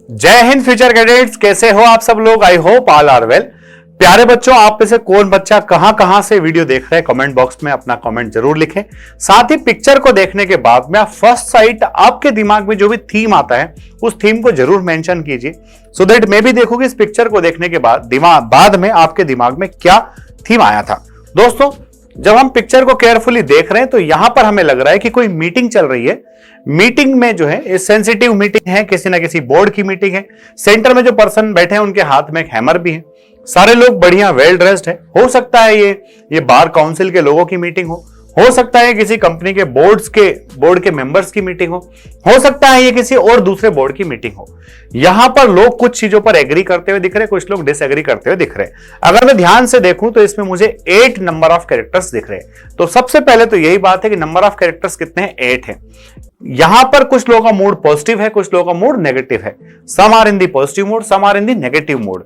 जय Hind future cadets, कैसे हो आप सब लोग। I hope all are well. प्यारे बच्चों, आप में से कौन बच्चा कहां कहां से वीडियो देख रहे हैं, कमेंट बॉक्स में अपना कमेंट जरूर लिखें। साथ ही पिक्चर को देखने के बाद में आप फर्स्ट साइट आपके दिमाग में जो भी थीम आता है उस थीम को जरूर मेंशन कीजिए, सो दैट मैं भी देखूंगी इस पिक्चर को देखने के बाद में आपके दिमाग में क्या थीम आया था। दोस्तों, जब हम पिक्चर को केयरफुली देख रहे हैं तो यहां पर हमें लग रहा है कि कोई मीटिंग चल रही है। मीटिंग में जो है सेंसिटिव मीटिंग है, किसी ना किसी बोर्ड की मीटिंग है। सेंटर में जो पर्सन बैठे हैं उनके हाथ में एक हैमर भी है। सारे लोग बढ़िया वेल ड्रेस्ड है। हो सकता है ये बार काउंसिल के लोगों की मीटिंग हो सकता है किसी कंपनी के बोर्ड के मेंबर्स की मीटिंग हो सकता है ये किसी और दूसरे बोर्ड की मीटिंग हो। यहां पर लोग कुछ चीजों पर एग्री करते हुए दिख रहे हैं, कुछ लोग डिसएग्री करते हुए दिख रहे हैं। अगर मैं ध्यान से देखूं तो इसमें मुझे 8 नंबर ऑफ कैरेक्टर्स दिख रहे हैं। तो सबसे पहले तो यही बात है कि नंबर ऑफ कैरेक्टर्स कितने हैं, 8 है। यहां पर कुछ लोगों का मूड पॉजिटिव है, कुछ लोगों का मूड नेगेटिव है। Some are in the positive mood, some are in the negative mood.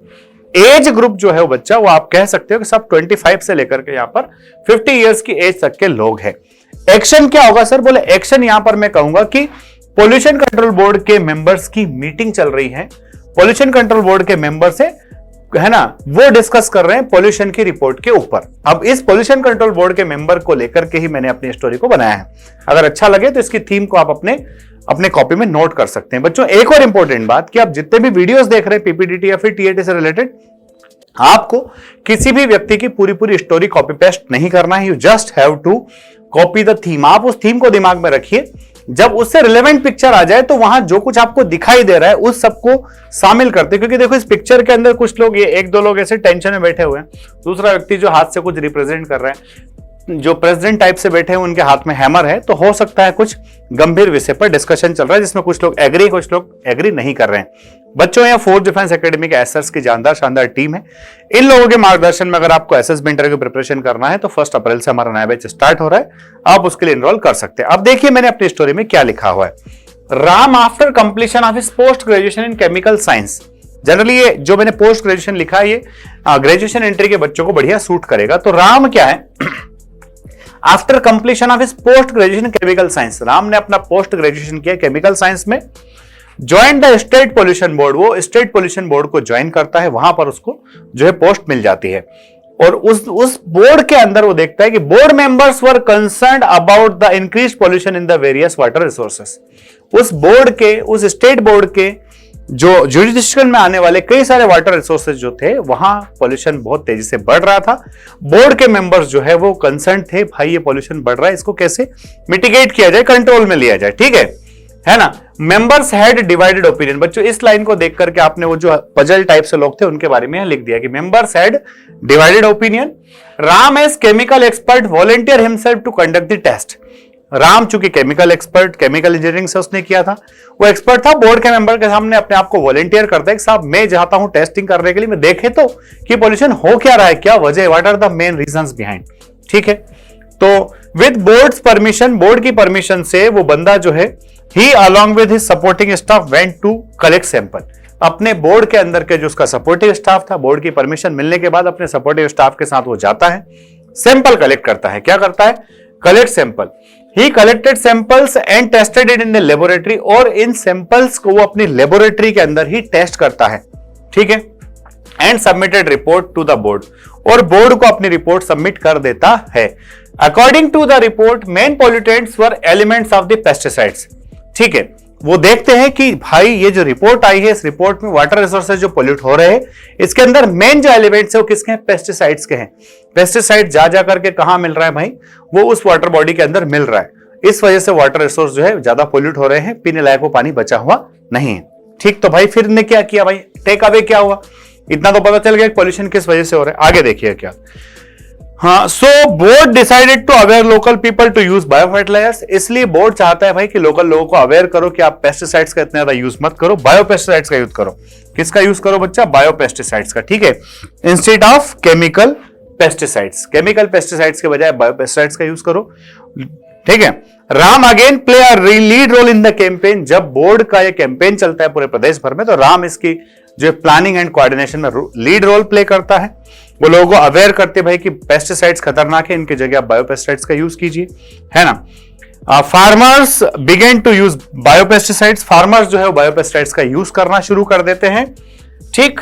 Age group जो है वो बच्चा, वो आप कह सकते हो कि सब 25 से लेकर के यहां पर 50 इयर्स की एज तक के लोग हैं। एक्शन क्या होगा सर? बोले एक्शन यहां पर मैं कहूंगा कि पोल्यूशन कंट्रोल बोर्ड के मेंबर्स की मीटिंग चल रही है। पोल्यूशन कंट्रोल बोर्ड के मेंबर से है ना, वो डिस्कस कर रहे हैं पोल्यूशन की रिपोर्ट के ऊपर। अब इस पोल्यूशन कंट्रोल बोर्ड के मेंबर को लेकर के ही मैंने अपनी स्टोरी को बनाया है। अगर अच्छा लगे तो इसकी थीम को आप अपने कॉपी में नोट कर सकते हैं। बच्चों, एक और इंपॉर्टेंट बात कि आप जितने भी वीडियोस देख रहे हैं पीपीडीटी या फिर टीएटी से रिलेटेड, आपको किसी भी व्यक्ति की पूरी स्टोरी कॉपी पेस्ट नहीं करना है। You just have to copy the theme. आप उस थीम को दिमाग में रखिए। जब उससे रिलेवेंट पिक्चर आ जाए तो वहां जो कुछ आपको दिखाई दे रहा है उस सबको शामिल करते, क्योंकि देखो इस पिक्चर के अंदर कुछ लोग, ये 1-2 लोग ऐसे टेंशन में बैठे हुए हैं। दूसरा व्यक्ति जो हाथ से कुछ रिप्रेजेंट कर रहा है, जो प्रेसिडेंट टाइप से बैठे हैं उनके हाथ में हैमर है। तो हो सकता है कुछ गंभीर विषय पर डिस्कशन चल रहा है जिसमें कुछ लोग एग्री, कुछ लोग एग्री नहीं कर रहे हैं। बच्चों, यह फोर्स डिफेंस एकेडमी के एसएस की शानदार टीम है। इन लोगों के मार्गदर्शन में अगर आपको एसएसबी इंटरव्यू की प्रिपरेशन करना है तो 1 अप्रैल से हमारा नया बैच स्टार्ट हो रहा है। आप उसके लिए एनरोल कर सकते हैं। अब देखिए मैंने अपनी स्टोरी में क्या लिखा हुआ है। Ram after completion of his post graduation in chemical science. Generally ये जो मैंने पोस्ट ग्रेजुएशन लिखा है ये ग्रेजुएशन एंट्री के बच्चों को बढ़िया सूट करेगा। तो राम क्या है, after completion of his post graduation chemical science, Ram ने अपना पोस्ट ग्रेजुएशन किया केमिकल साइंस में। Join the state pollution board, वो स्टेट पोल्यूशन बोर्ड को ज्वाइन करता है। वहां पर उसको जो है पोस्ट मिल जाती है और उस बोर्ड के अंदर वो देखता है कि board members were concerned about the increased pollution in the various water resources. उस बोर्ड के, उस स्टेट बोर्ड के जो जुरिडिक्शन में आने वाले कई सारे वाटर रिसोर्सेज जो थे, वहां पोल्यूशन बहुत तेजी से बढ़ रहा था। बोर्ड के मेंबर्स जो है वो कंसर्न थे, भाई ये पोल्यूशन बढ़ रहा है, इसको कैसे मिटिगेट किया जाए, कंट्रोल में लिया जाए। ठीक है ना। Members had divided opinion. बच्चों, इस लाइन को देख करके आपने वो जो पजल टाइप से लोग थे उनके बारे में लिख दिया कि members had divided opinion. Ram as chemical expert volunteer himself to conduct the test. Ram चूंकि केमिकल एक्सपर्ट, केमिकल इंजीनियरिंग से उसने किया था, वो एक्सपर्ट था, बोर्ड के मेंबर के सामने अपने आप को वॉलंटियर करता है कि साहब मैं चाहता हूं टेस्टिंग करने के लिए, मैं देखे तो कि पोल्यूशन हो क्या रहा है, क्या वजह है, what are the main reasons behind. ठीक है। तो विद बोर्ड्स परमिशन, बोर्ड की परमिशन से वो बंदा जो है he along with his supporting staff went to collect sample. अपने बोर्ड के अंदर के जो उसका सपोर्टिव स्टाफ था, बोर्ड की परमिशन मिलने के बाद अपने सपोर्टिव स्टाफ के साथ वो जाता है, सैंपल कलेक्ट करता है। क्या करता है? Collect sample. He collected samples and tested it in the laboratory, और इन सैंपल्स को वो अपनी लेबोरेटरी के अंदर ही टेस्ट करता है। ठीक है। And submitted report to the board, और बोर्ड को अपनी रिपोर्ट सबमिट कर देता है। According to the report main pollutants were elements of the pesticides. ठीक है। वो देखते हैं कि भाई ये जो रिपोर्ट आई है, इस रिपोर्ट में वाटर रिसोर्सेज जो पोल्यूट हो रहे हैं, इसके अंदर मेन जो एलिमेंट्स है वो किसके हैं? पेस्टिसाइड्स के हैं। पेस्टिसाइड जा करके कहां मिल रहा है भाई? वो उस वाटर बॉडी के अंदर मिल रहा है। इस वजह से वाटर रिसोर्स जो है ज्यादा पोल्यूट हो रहे हैं, पीने लायक वो पानी बचा हुआ नहीं है। ठीक। तो भाई फिर ने क्या किया भाई? टेक अवे क्या हुआ? इतना तो पता चल गया पोल्यूशन किस वजह से हो रहा है। आगे देखिए क्या। हाँ, so board decided to aware local people to use bio fertilisers. इसलिए बोर्ड चाहता है भाई कि लोकल लोगों को अवेयर करो कि आप पेस्टिसाइड्स का इतना ज्यादा यूज मत करो, बायो पेस्टिसाइड्स का यूज करो। किसका यूज करो बच्चा? बायो पेस्टिसाइड्स का। ठीक है। Instead of chemical pesticides, chemical pesticides के बजाय बायो पेस्टिसाइड्स का यूज करो। ठीक है। Ram again play a lead role in the campaign. जब बोर्ड का ये कैंपेन चलता है पूरे प्रदेश भर में, तो राम इसकी जो प्लानिंग एंड कोऑर्डिनेशन में लीड रोल प्ले करता है। वो लोगों को अवेयर करते भाई कि पेस्टिसाइड्स खतरनाक है, इनकी जगह आप बायो पेस्टिसाइड्स का यूज कीजिए, है ना। Farmers begin to use biopesticides, farmers जो है बायोपेस्टिसाइड्स का यूज करना शुरू कर देते हैं। ठीक,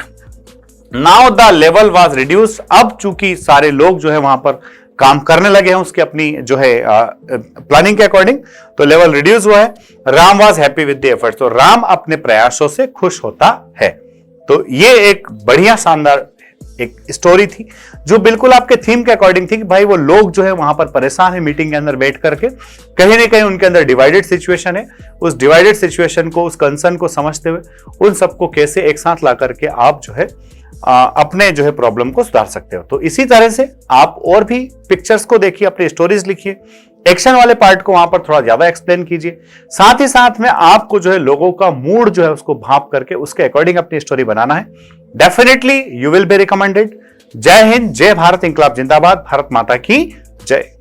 now the level was reduce, अब चूंकि सारे लोग जो है वहां पर काम करने लगे हैं उसकी अपनी जो है प्लानिंग के अकॉर्डिंग, तो लेवल रिड्यूस हुआ है। Ram was happy with the efforts, तो राम अपने प्रयासों से खुश होता है। तो ये एक बढ़िया शानदार एक स्टोरी थी जो बिल्कुल आपके थीम के अकॉर्डिंग थी कि भाई वो लोग जो है वहां पर परेशान है मीटिंग के अंदर बैठ करके, कहीं ना कहीं उनके अंदर डिवाइडेड सिचुएशन है। उस डिवाइडेड सिचुएशन को, उस कंसर्न को समझते हुए उन सबको कैसे एक साथ ला करके आप जो है अपने जो है प्रॉब्लम को सुधार सकते हो। तो इसी तरह से आप और भी पिक्चर्स को देखिए, अपनी स्टोरीज लिखिए, एक्शन वाले पार्ट को वहां पर थोड़ा ज्यादा एक्सप्लेन कीजिए। साथ ही साथ में आपको जो है लोगों का मूड जो है उसको भाप करके उसके अकॉर्डिंग अपनी स्टोरी बनाना है। Definitely you will be recommended. जय हिंद, जय भारत, इंकलाब जिंदाबाद, भारत माता की जय।